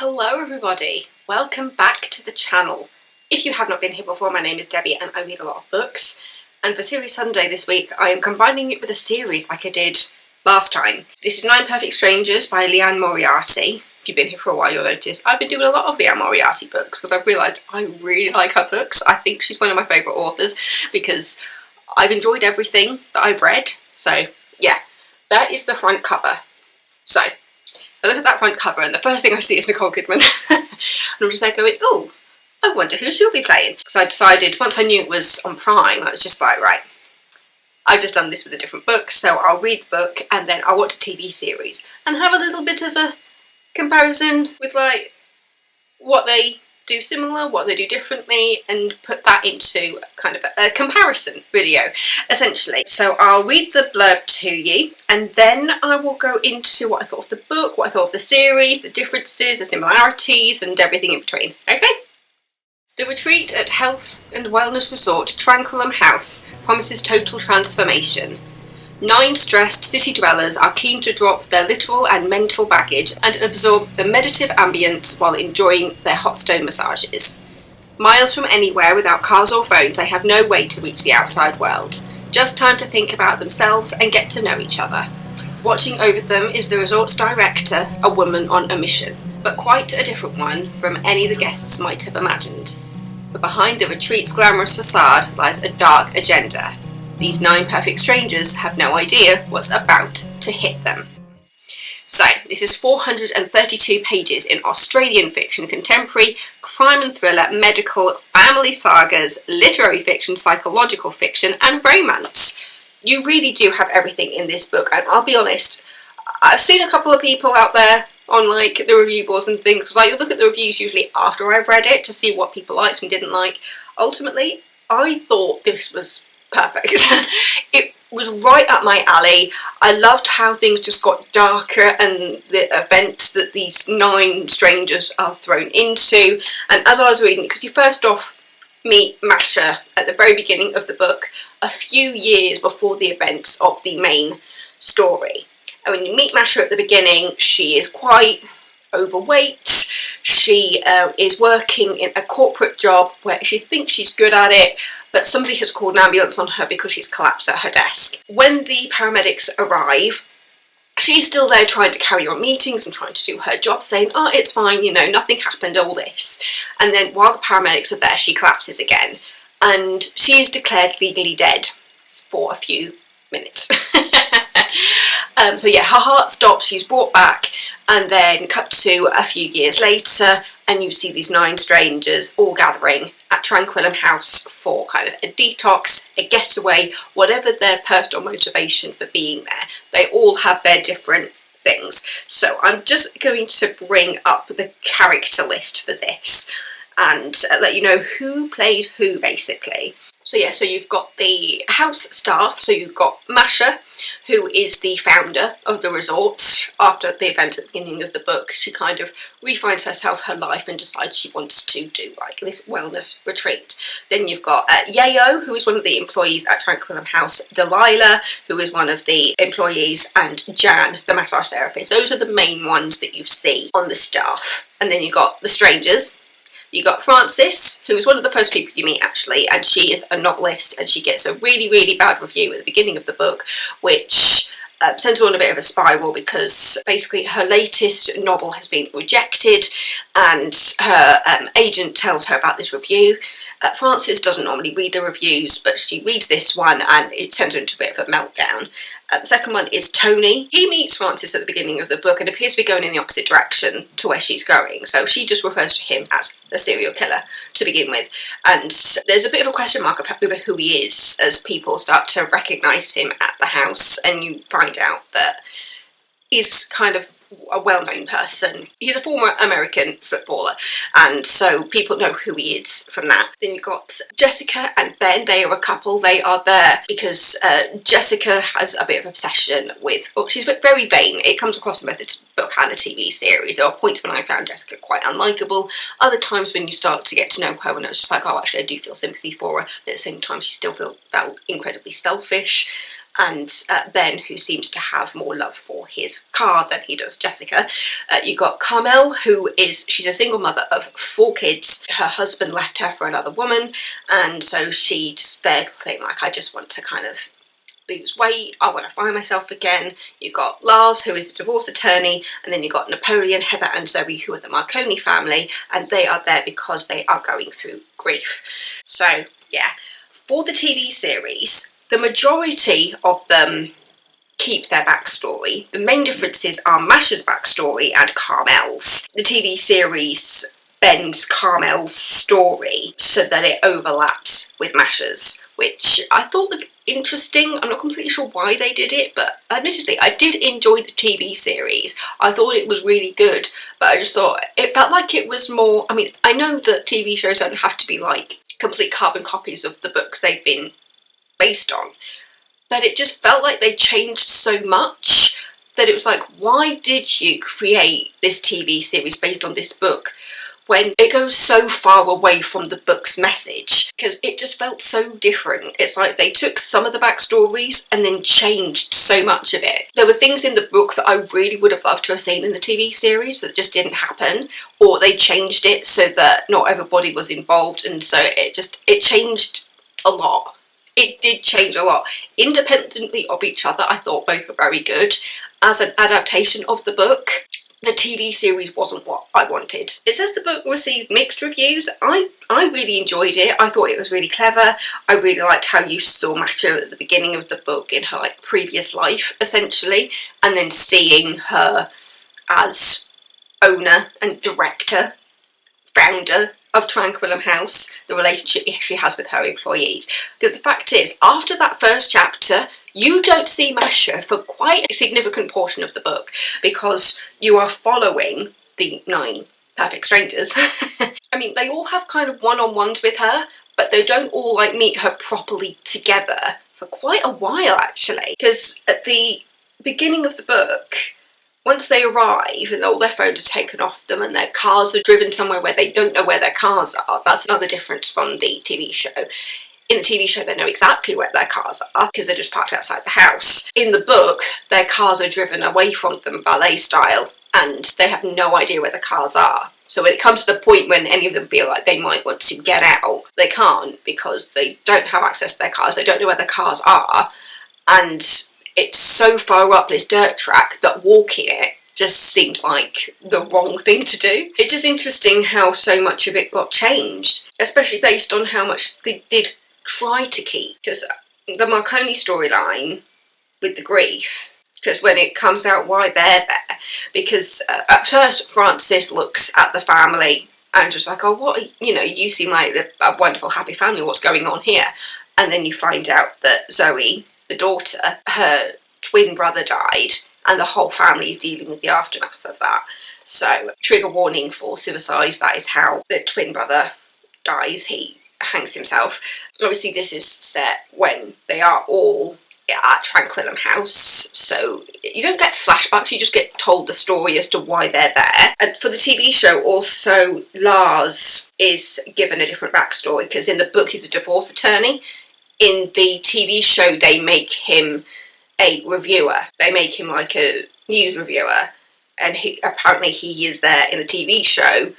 Hello everybody, welcome back to the channel. If you have not been here before, my name is Debbie and I read a lot of books. And for Series Sunday this week, I am combining it with a series like I did last time. This is Nine Perfect Strangers by Liane Moriarty. If you've been here for a while, you'll notice I've been doing a lot of Liane Moriarty books because I've realised I really like her books. I think she's one of my favourite authors because I've enjoyed everything that I've read. So yeah, that is the front cover. So I look at that front cover and the first thing I see is Nicole Kidman. And I'm just like going, oh, I wonder who she'll be playing. So I decided, once I knew it was on Prime, I was just like, right, I've just done this with a different book, so I'll read the book and then I'll watch a TV series and have a little bit of a comparison with like what they do similar, what they do differently, and put that into kind of a comparison video, essentially. So I'll read the blurb to you, and then I will go into what I thought of the book, what I thought of the series, the differences, the similarities, and everything in between, okay? The retreat at Health and Wellness Resort Tranquillum House promises total transformation. 9 stressed city dwellers are keen to drop their literal and mental baggage and absorb the meditative ambience while enjoying their hot stone massages. Miles from anywhere, without cars or phones, they have no way to reach the outside world. Just time to think about themselves and get to know each other. Watching over them is the resort's director, a woman on a mission, but quite a different one from any the guests might have imagined. But behind the retreat's glamorous facade lies a dark agenda. These 9 perfect strangers have no idea what's about to hit them. So, this is 432 pages in Australian fiction, contemporary, crime and thriller, medical, family sagas, literary fiction, psychological fiction, and romance. You really do have everything in this book, and I'll be honest, I've seen a couple of people out there on like the review boards and things, like you look at the reviews usually after I've read it to see what people liked and didn't like. Ultimately, I thought this was perfect. It was right up my alley. I loved how things just got darker and the events that these 9 strangers are thrown into. And as I was reading, because you first off meet Masha at the very beginning of the book, a few years before the events of the main story. And when you meet Masha at the beginning, she is quite overweight. She is working in a corporate job where she thinks she's good at it, but somebody has called an ambulance on her because she's collapsed at her desk. When the paramedics arrive, she's still there trying to carry on meetings and trying to do her job, saying, oh, it's fine, you know, nothing happened, all this. And then while the paramedics are there, she collapses again. And she is declared legally dead for a few minutes. So yeah, her heart stops, she's brought back, and then cut to a few years later, and you see these 9 strangers all gathering at Tranquillum House for kind of a detox, a getaway, whatever their personal motivation for being there. They all have their different things. So I'm just going to bring up the character list for this and let you know who played who, basically. So yeah, so you've got the house staff, so you've got Masha, who is the founder of the resort. After the events at the beginning of the book, she kind of refines herself, her life, and decides she wants to do like this wellness retreat. Then you've got Yayo, who is one of the employees at Tranquillum House, Delilah, who is one of the employees, and Jan, the massage therapist. Those are the main ones that you see on the staff. And then you've got the strangers. You got Frances, who is one of the first people you meet actually, and she is a novelist, and she gets a really, really bad review at the beginning of the book, which sends her on a bit of a spiral because basically her latest novel has been rejected, and her agent tells her about this review. Frances doesn't normally read the reviews, but she reads this one and it sends her into a bit of a meltdown. The second one is Tony. He meets Frances at the beginning of the book and appears to be going in the opposite direction to where she's going, so she just refers to him as the serial killer to begin with, and there's a bit of a question mark over who he is as people start to recognise him at the house, and you find out that he's kind of a well-known person. He's a former American footballer, and so people know who he is from that. Then you've got Jessica and Ben. They are a couple. They are there because Jessica has a bit of obsession with, well, she's very vain. It comes across in both the book and the TV series. There are points when I found Jessica quite unlikable, other times when you start to get to know her and it's just like, oh, actually I do feel sympathy for her, but at the same time she still felt incredibly selfish. and Ben, who seems to have more love for his car than he does Jessica. You got Carmel, she's a single mother of 4 kids. Her husband left her for another woman, and so she's there saying, like, I just want to kind of lose weight, I want to find myself again. You got Lars, who is a divorce attorney, and then you got Napoleon, Heather and Zoe, who are the Marconi family, and they are there because they are going through grief. So yeah, for the TV series, the majority of them keep their backstory. The main differences are Masha's backstory and Carmel's. The TV series bends Carmel's story so that it overlaps with Masha's, which I thought was interesting. I'm not completely sure why they did it, but admittedly I did enjoy the TV series. I thought it was really good, but I just thought it felt like it was more, I mean, I know that TV shows don't have to be like complete carbon copies of the books they've been based on, but it just felt like they changed so much that it was like, why did you create this TV series based on this book when it goes so far away from the book's message? Because it just felt so different. It's like they took some of the backstories and then changed so much of it. There were things in the book that I really would have loved to have seen in the TV series that just didn't happen, or they changed it so that not everybody was involved, and so it changed a lot. It did change a lot. Independently of each other, I thought both were very good. As an adaptation of the book, the TV series wasn't what I wanted. It says the book received mixed reviews. I really enjoyed it. I thought it was really clever. I really liked how you saw Masha at the beginning of the book in her like previous life, essentially, and then seeing her as owner and director, founder of Tranquillum House, the relationship she has with her employees. Because the fact is, after that first chapter, you don't see Masha for quite a significant portion of the book, because you are following the 9 perfect strangers. I mean, they all have kind of one-on-ones with her, but they don't all like meet her properly together for quite a while, actually. Because at the beginning of the book, once they arrive and all their phones are taken off them and their cars are driven somewhere where they don't know where their cars are, that's another difference from the TV show. In the TV show, they know exactly where their cars are because they're just parked outside the house. In the book, their cars are driven away from them, valet style, and they have no idea where the cars are. So when it comes to the point when any of them feel like they might want to get out, they can't because they don't have access to their cars, they don't know where their cars are, and it's so far up this dirt track that walking it just seemed like the wrong thing to do. It's just interesting how so much of it got changed, especially based on how much they did try to keep. Because the Marconi storyline with the grief, because when it comes out why they're there, because at first Francis looks at the family and just like, oh, what, you know, you seem like a wonderful happy family, what's going on here? And then you find out that Zoe, the daughter, her twin brother died, and the whole family is dealing with the aftermath of that. So, trigger warning for suicide, that is how the twin brother dies. He hangs himself. Obviously this is set when they are all at Tranquillum House, so you don't get flashbacks, you just get told the story as to why they're there. And for the TV show also, Lars is given a different backstory, because in the book he's a divorce attorney. In the TV show they make him a reviewer. They make him like a news reviewer, and apparently he is there in the TV show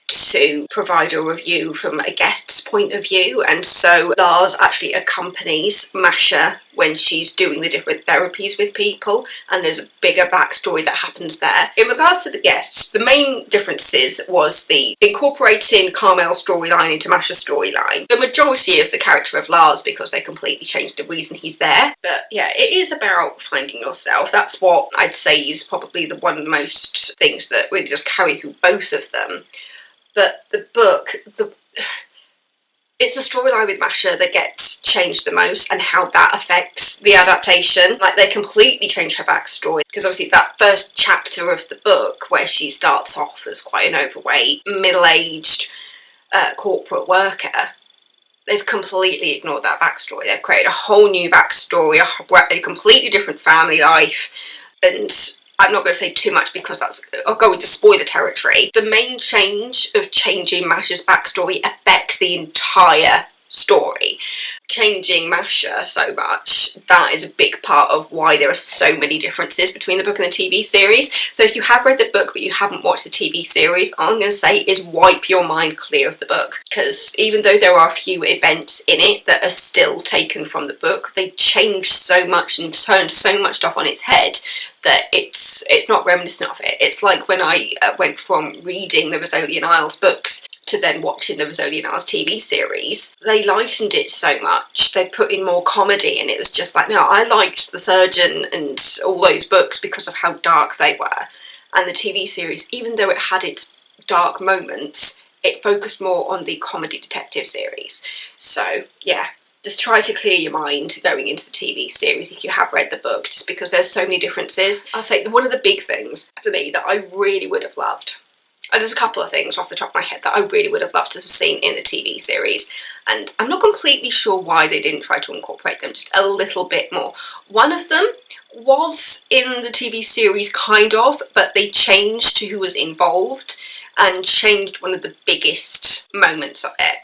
to provide a review from a guest's point of view, and so Lars actually accompanies Masha when she's doing the different therapies with people, and there's a bigger backstory that happens there. In regards to the guests, the main differences was the incorporating Carmel's storyline into Masha's storyline. The majority of the character of Lars, because they completely changed the reason he's there. But yeah, it is about finding yourself. That's what I'd say is probably one of the most things that really just carry through both of them. But the book, it's the storyline with Masha that gets changed the most, and how that affects the adaptation. Like, they completely change her backstory, because obviously that first chapter of the book where she starts off as quite an overweight, middle-aged corporate worker, they've completely ignored that backstory. They've created a whole new backstory, a completely different family life, and I'm not going to say too much because that's going to spoil the territory. The main change of changing Masha's backstory affects the entire story. Changing Masha so much, that is a big part of why there are so many differences between the book and the TV series. So if you have read the book but you haven't watched the TV series, all I'm going to say is wipe your mind clear of the book, because even though there are a few events in it that are still taken from the book, they change so much and turn so much stuff on its head that it's not reminiscent of it. It's like when I went from reading the Rizzoli and Isles books to then watching the Rizzoli and Isles TV series. They lightened it so much, they put in more comedy, and it was just like, no, I liked The Surgeon and all those books because of how dark they were. And the TV series, even though it had its dark moments, it focused more on the comedy detective series. So yeah, just try to clear your mind going into the TV series if you have read the book, just because there's so many differences. I'll say one of the big things for me that I really would have loved, and there's a couple of things off the top of my head that I really would have loved to have seen in the TV series, and I'm not completely sure why they didn't try to incorporate them just a little bit more. One of them was in the TV series, kind of, but they changed to who was involved and changed one of the biggest moments of it.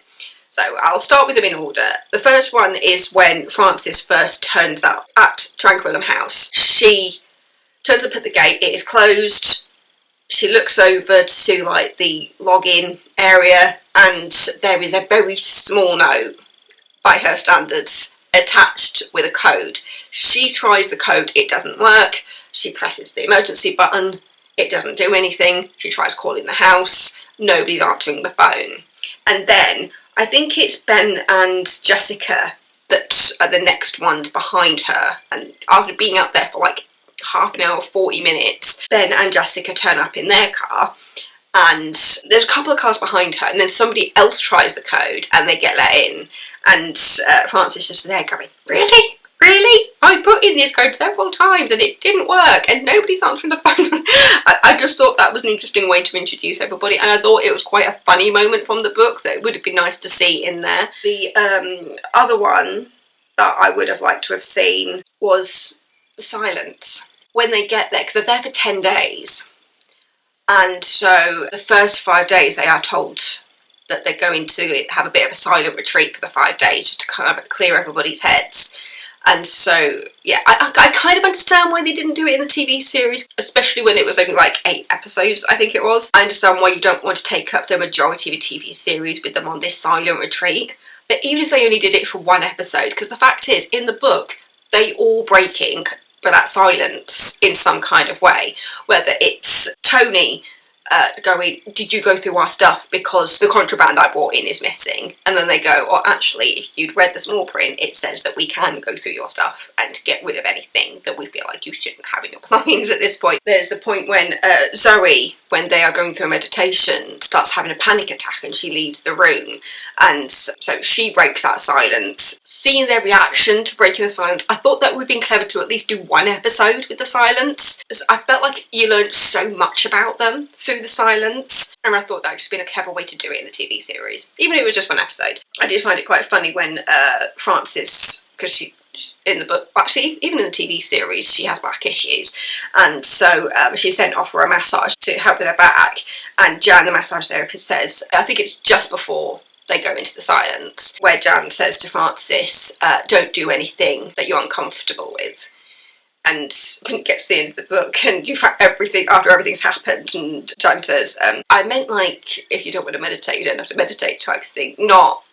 So I'll start with them in order. The first one is when Frances first turns up at Tranquillum House. She turns up at the gate, it is closed. She looks over to like the login area, and there is a very small note, by her standards, attached with a code. She tries the code, it doesn't work. She presses the emergency button, it doesn't do anything. She tries calling the house, nobody's answering the phone. And then I think it's Ben and Jessica that are the next ones behind her, and after being out there for like half an hour, 40 minutes, Ben and Jessica turn up in their car, and there's a couple of cars behind her, and then somebody else tries the code and they get let in, and Frances is just there going, really? Really? I put in this code several times and it didn't work and nobody's answering the phone. I just thought that was an interesting way to introduce everybody, and I thought it was quite a funny moment from the book that it would have been nice to see in there. The other one that I would have liked to have seen was the silence. When they get there, because they're there for 10 days, and so the first 5 days they are told that they're going to have a bit of a silent retreat for the 5 days just to kind of clear everybody's heads. And so, yeah, I kind of understand why they didn't do it in the TV series, especially when it was only like 8 episodes, I think it was. I understand why you don't want to take up the majority of a TV series with them on this silent retreat. But even if they only did it for 1 episode, because the fact is, in the book, they all breaking for that silence in some kind of way, whether it's Tony going, did you go through our stuff because the contraband I brought in is missing? And then they go, oh, actually, if you'd read the small print, it says that we can go through your stuff and get rid of anything that we feel like you shouldn't have in your belongings at this point. There's the point when Zoe, when they are going through a meditation, starts having a panic attack and she leaves the room, and so she breaks that silence. Seeing their reaction to breaking the silence, I thought that would have been clever to at least do 1 episode with the silence. I felt like you learned so much about them through the silence, and I thought that would just been a clever way to do it in the TV series, even if it was just 1 episode. I did find it quite funny when Frances, because she, in the book, actually even in the TV series, she has back issues, and so she's sent off for a massage to help with her back, and Jan, the massage therapist, says, I think it's just before they go into the silence, where Jan says to Frances, don't do anything that you're uncomfortable with. And when it gets to the end of the book and you find everything, after everything's happened, and Jan says, I meant like, if you don't want to meditate, you don't have to meditate type thing, not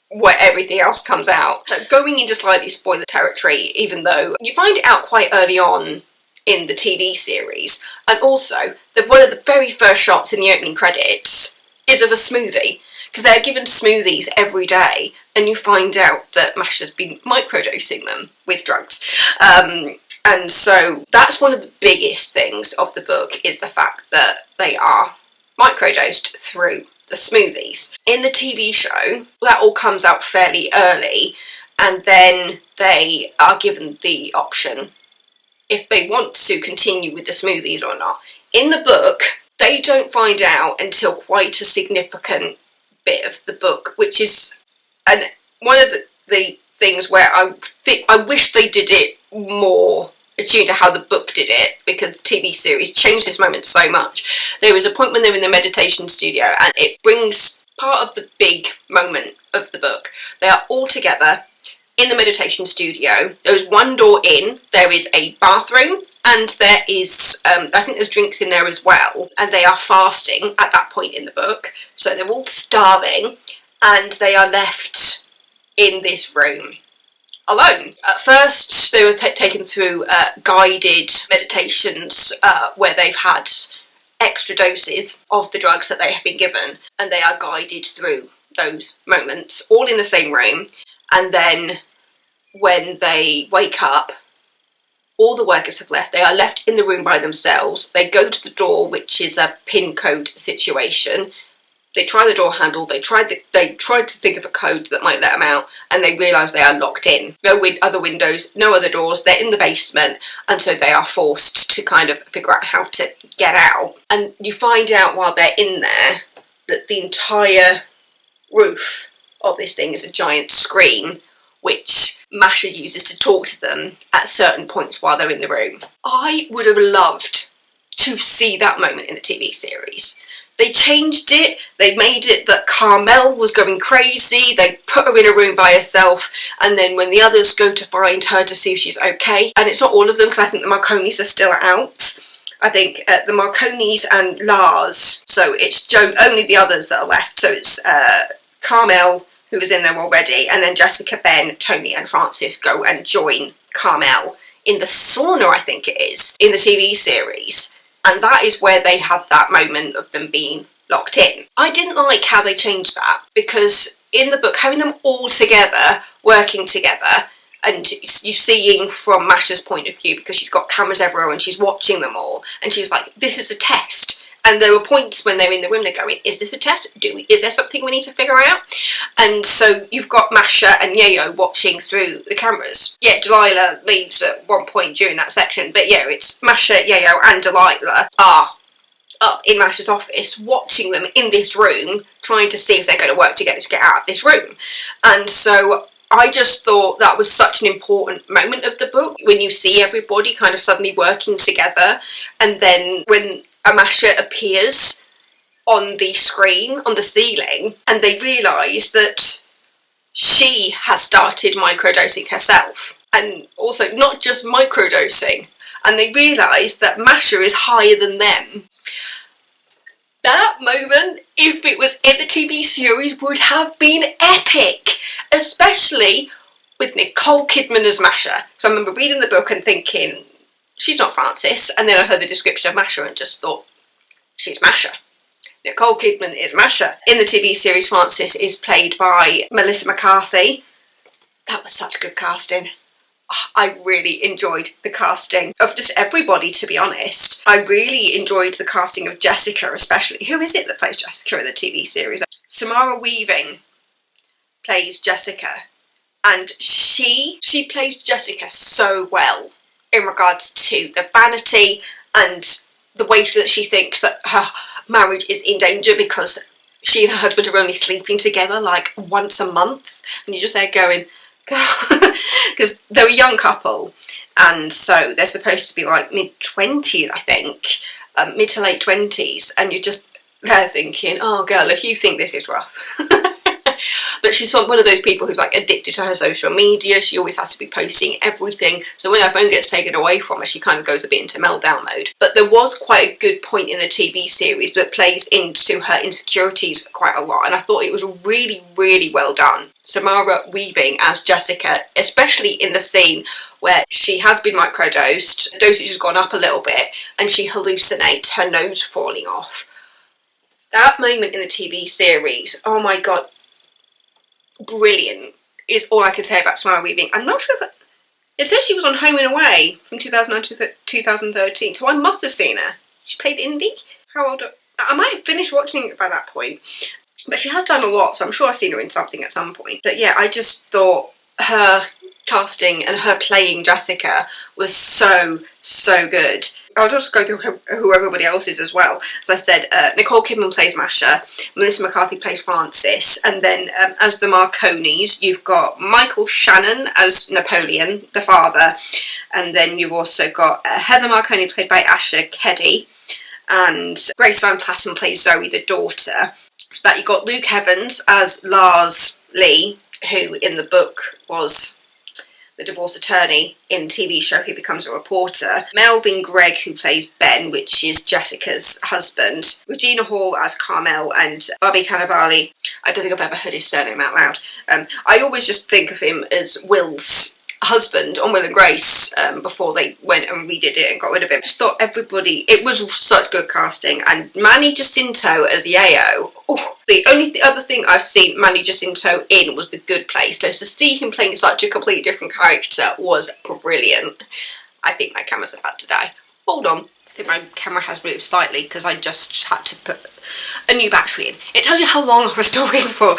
where everything else comes out. So going into slightly spoiler territory, even though you find it out quite early on in the TV series, and also one of the very first shots in the opening credits is of a smoothie, because they're given smoothies every day, and you find out that Masha's been microdosing them with drugs. And so that's one of the biggest things of the book, is the fact that they are microdosed through the smoothies. In the TV show, that all comes out fairly early, and then they are given the option if they want to continue with the smoothies or not. In the book, they don't find out until quite a significant bit of the book, which is one of the things where I wish they did it more attuned to how the book did it, because the TV series changed this moment so much. There is a point when they're in the meditation studio and it brings part of the big moment of the book. They are all together in the meditation studio. There is one door in, there is a bathroom, and there is, I think there's drinks in there as well, and they are fasting at that point in the book, so they're all starving, and they are left in this room alone. At first they were taken through guided meditations where they've had extra doses of the drugs that they have been given, and they are guided through those moments, all in the same room. And then when they wake up, all the workers have left. They are left in the room by themselves. They go to the door, which is a pin code situation. They try the door handle, they tried to think of a code that might let them out, and they realise they are locked in. No other windows, no other doors, they're in the basement, and so they are forced to kind of figure out how to get out. And you find out while they're in there that the entire roof of this thing is a giant screen, which Masha uses to talk to them at certain points while they're in the room. I would have loved to see that moment in the TV series. They changed it, they made it that Carmel was going crazy, they put her in a room by herself, and then when the others go to find her to see if she's okay, and it's not all of them because I think the Marconis are still out. I think the Marconis and Lars, so it's only the others that are left, so it's Carmel, who was in there already, and then Jessica, Ben, Tony and Francis go and join Carmel in the sauna, I think it is, in the TV series. And that is where they have that moment of them being locked in. I didn't like how they changed that, because in the book, having them all together, working together, and you seeing from Masha's point of view, because she's got cameras everywhere and she's watching them all, and she's like, this is a test. And there were points when they're in the room, they're going, is this a test? Is there something we need to figure out? And so you've got Masha and Yayo watching through the cameras. Yeah, Delilah leaves at one point during that section, but yeah, it's Masha, Yayo and Delilah are up in Masha's office watching them in this room, trying to see if they're going to work together to get out of this room. And so I just thought that was such an important moment of the book, when you see everybody kind of suddenly working together, and then when Masha appears on the screen, on the ceiling, and they realise that she has started microdosing herself, and also not just microdosing, and they realise that Masha is higher than them. That moment, if it was in the TV series, would have been epic, especially with Nicole Kidman as Masha. So I remember reading the book and thinking, she's not Francis, and then I heard the description of Masha and just thought, she's Masha. Nicole Kidman is Masha. In the TV series, Francis is played by Melissa McCarthy. That was such good casting. I really enjoyed the casting of just everybody, to be honest. I really enjoyed the casting of Jessica, especially. Who is it that plays Jessica in the TV series? Samara Weaving plays Jessica, and she plays Jessica so well in regards to the vanity and the way that she thinks that her marriage is in danger because she and her husband are only sleeping together like once a month, and you're just there going, because they're a young couple, and so they're supposed to be like mid-20s, I think, mid to late 20s, and you're just there thinking, oh girl, if you think this is rough. But she's one of those people who's like addicted to her social media. She always has to be posting everything, so when her phone gets taken away from her, she kind of goes a bit into meltdown mode. But there was quite a good point in the TV series that plays into her insecurities quite a lot, and I thought it was really, really well done. Samara Weaving as Jessica, especially in the scene where she has been microdosed, the dosage has gone up a little bit, and she hallucinates her nose falling off. That moment in the TV series, oh my god, brilliant, is all I can say about Samara Weaving. I'm not sure if it says she was on Home and Away from 2009 to 2013, so I must have seen her. She played Indy? How old? I might have finished watching it by that point, but she has done a lot, so I'm sure I've seen her in something at some point. But yeah, I just thought her casting and her playing Jessica was so good. I'll just go through who everybody else is as well. As I said, Nicole Kidman plays Masha, Melissa McCarthy plays Francis, and then as the Marconis, you've got Michael Shannon as Napoleon, the father, and then you've also got Heather Marconi played by Asha Keddy, and Grace Van Platten plays Zoe, the daughter. So that you got Luke Evans as Lars Lee, who in the book was the divorce attorney. In the TV show he becomes a reporter. Melvin Gregg, who plays Ben, which is Jessica's husband. Regina Hall as Carmel, and Bobby Cannavale, I don't think I've ever heard his surname out loud. I always just think of him as Will's husband on Will and Grace, before they went and redid it and got rid of him. I just thought everybody, it was such good casting. And Manny Jacinto as Yayo, oh, the only other thing I've seen Manny Jacinto in was The Good Place, so to see him playing such a completely different character was brilliant. I think my camera's about to die. Hold on. I think my camera has moved slightly because I just had to put a new battery in. It tells you how long I was talking for.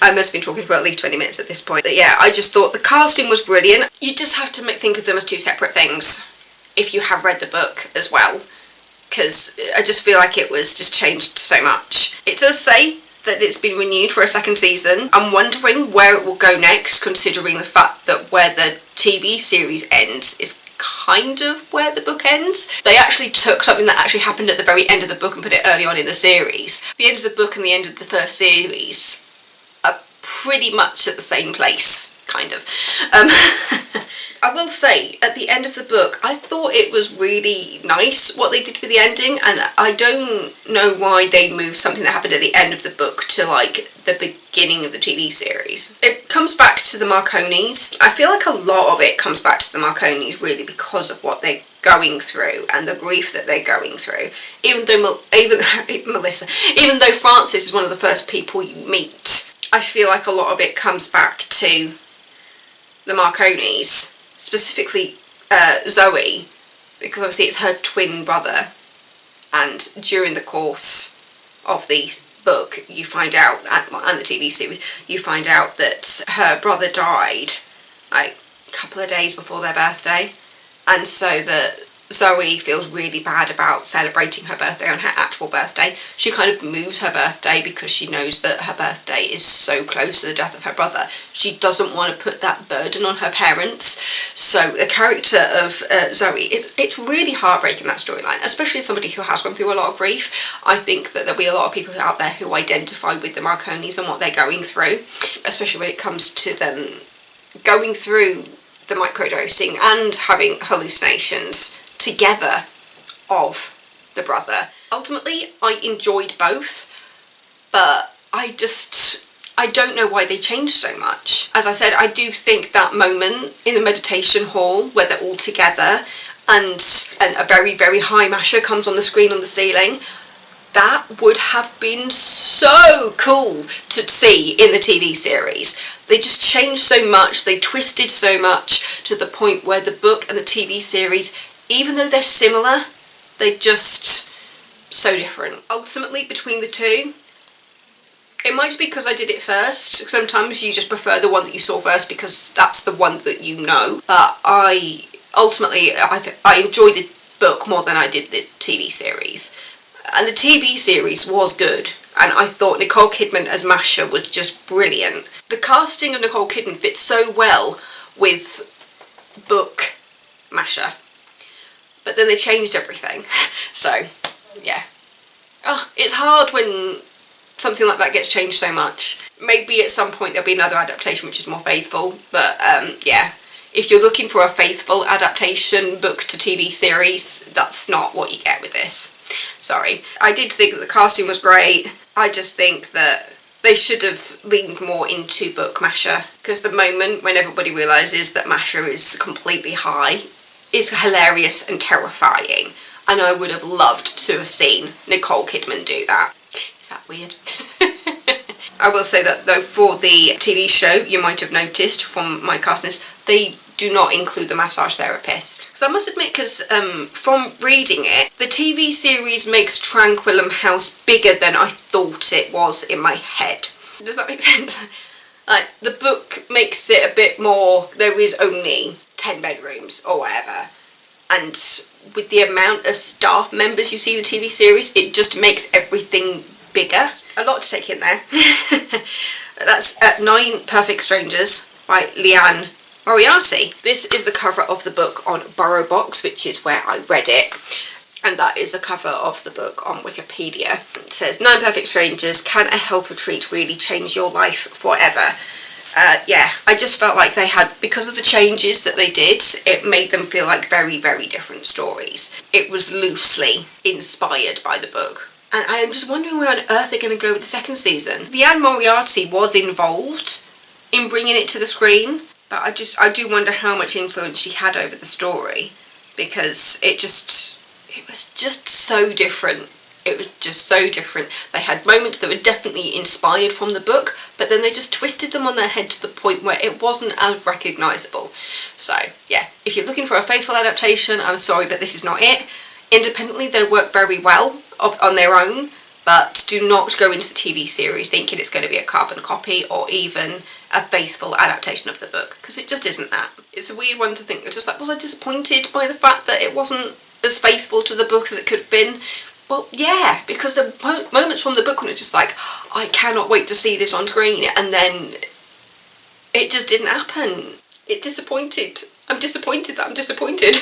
I must have been talking for at least 20 minutes at this point. But yeah, I just thought the casting was brilliant. You just have to think of them as two separate things if you have read the book as well, because I just feel like it was just changed so much. It does say that it's been renewed for a second season. I'm wondering where it will go next, considering the fact that where the TV series ends is kind of where the book ends. They actually took something that actually happened at the very end of the book and put it early on in the series. The end of the book and the end of the first series are pretty much at the same place, kind of. I will say, at the end of the book, I thought it was really nice what they did with the ending, and I don't know why they moved something that happened at the end of the book to, like, the beginning of the TV series. It comes back to the Marconis. I feel like a lot of it comes back to the Marconis really because of what they're going through and the grief that they're going through. Even though Francis is one of the first people you meet, I feel like a lot of it comes back to the Marconis. Specifically Zoe, because obviously it's her twin brother, and during the course of the book you find out, and the TV series, you find out that her brother died like a couple of days before their birthday, and so that Zoe feels really bad about celebrating her birthday on her actual birthday. She kind of moves her birthday because she knows that her birthday is so close to the death of her brother. She doesn't want to put that burden on her parents. So the character of Zoe, it's really heartbreaking, that storyline, especially as somebody who has gone through a lot of grief. I think that there'll be a lot of people out there who identify with the Marconis and what they're going through, especially when it comes to them going through the microdosing and having hallucinations together of the brother. Ultimately, I enjoyed both, but I don't know why they changed so much. As I said, I do think that moment in the meditation hall where they're all together and a very, very high masher comes on the screen on the ceiling, that would have been so cool to see in the TV series. They just changed so much, they twisted so much to the point where the book and the TV series, even though they're similar, they're just so different. Ultimately, between the two, it might just be because I did it first. Sometimes you just prefer the one that you saw first because that's the one that you know. But I enjoyed the book more than I did the TV series. And the TV series was good, and I thought Nicole Kidman as Masha was just brilliant. The casting of Nicole Kidman fits so well with book Masha. But then they changed everything. So, yeah. Oh, it's hard when something like that gets changed so much. Maybe at some point there'll be another adaptation which is more faithful. But, yeah. If you're looking for a faithful adaptation book to TV series, that's not what you get with this. Sorry. I did think that the casting was great. I just think that they should have leaned more into book Masha. Because the moment when everybody realises that Masha is completely high is hilarious and terrifying, and I would have loved to have seen Nicole Kidman do that. Is that weird? I will say that though, for the TV show, you might have noticed from my castness, they do not include the massage therapist. Because I must admit, because from reading it, the TV series makes Tranquillum House bigger than I thought it was in my head. Does that make sense? Like, the book makes it a bit more, there is only 10 bedrooms or whatever, and with the amount of staff members you see in the TV series, it just makes everything bigger. A lot to take in there. That's 9 Perfect Strangers by Liane Moriarty. This is the cover of the book on Burrow Box, which is where I read it. And that is the cover of the book on Wikipedia. It says, 9 Perfect Strangers, can a health retreat really change your life forever? Yeah, I just felt like they had, because of the changes that they did, it made them feel like very, very different stories. It was loosely inspired by the book. And I'm just wondering where on earth they're going to go with the second season. Liane Moriarty was involved in bringing it to the screen, but I do wonder how much influence she had over the story, because it was just so different. It was just so different. They had moments that were definitely inspired from the book, but then they just twisted them on their head to the point where it wasn't as recognisable. So, yeah, if you're looking for a faithful adaptation, I'm sorry, but this is not it. Independently, they work very well on their own, but do not go into the TV series thinking it's going to be a carbon copy or even a faithful adaptation of the book, because it just isn't that. It's a weird one to think. It's just like, was I disappointed by the fact that it wasn't as faithful to the book as it could have been? Well, yeah, because the moments from the book when it's just like, I cannot wait to see this on screen, and then it just didn't happen. It disappointed. I'm disappointed that I'm disappointed.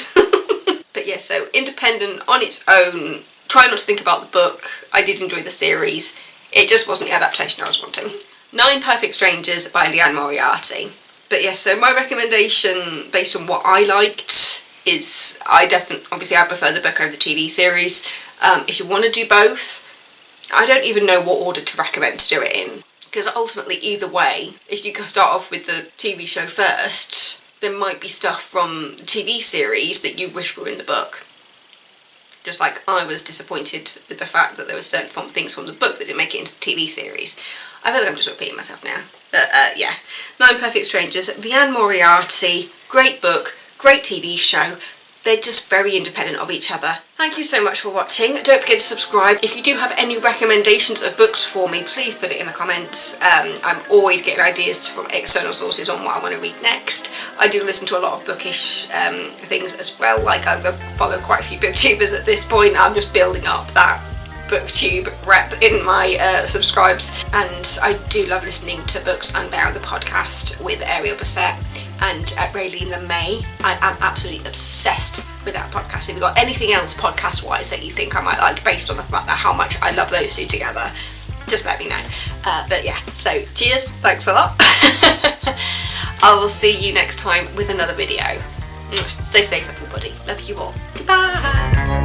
But yeah, so independent on its own, try not to think about the book. I did enjoy the series. It just wasn't the adaptation I was wanting. 9 Perfect Strangers by Liane Moriarty. But yeah, so my recommendation based on what I liked is, obviously I prefer the book over the TV series. If you want to do both, I don't even know what order to recommend to do it in, because ultimately either way, if you start off with the TV show first, there might be stuff from the TV series that you wish were in the book. Just like I was disappointed with the fact that there were certain things from the book that didn't make it into the TV series. I feel like I'm just repeating myself now. But yeah, 9 Perfect Strangers, Liane Moriarty, great book, great TV show. They're just very independent of each other. Thank you so much for watching. Don't forget to subscribe. If you do have any recommendations of books for me, please put it in the comments. I'm always getting ideas from external sources on what I want to read next. I do listen to a lot of bookish things as well. Like, I follow quite a few booktubers at this point. I'm just building up that booktube rep in my subscribes. And I do love listening to Books Unbound, the podcast with Ariel Bassett and Raylene May. I am absolutely obsessed with that podcast. If you've got anything else podcast-wise that you think I might like based on the fact that how much I love those two together, just let me know. But yeah, so cheers, thanks a lot. I will see you next time with another video. Stay safe, everybody. Love you all. Goodbye.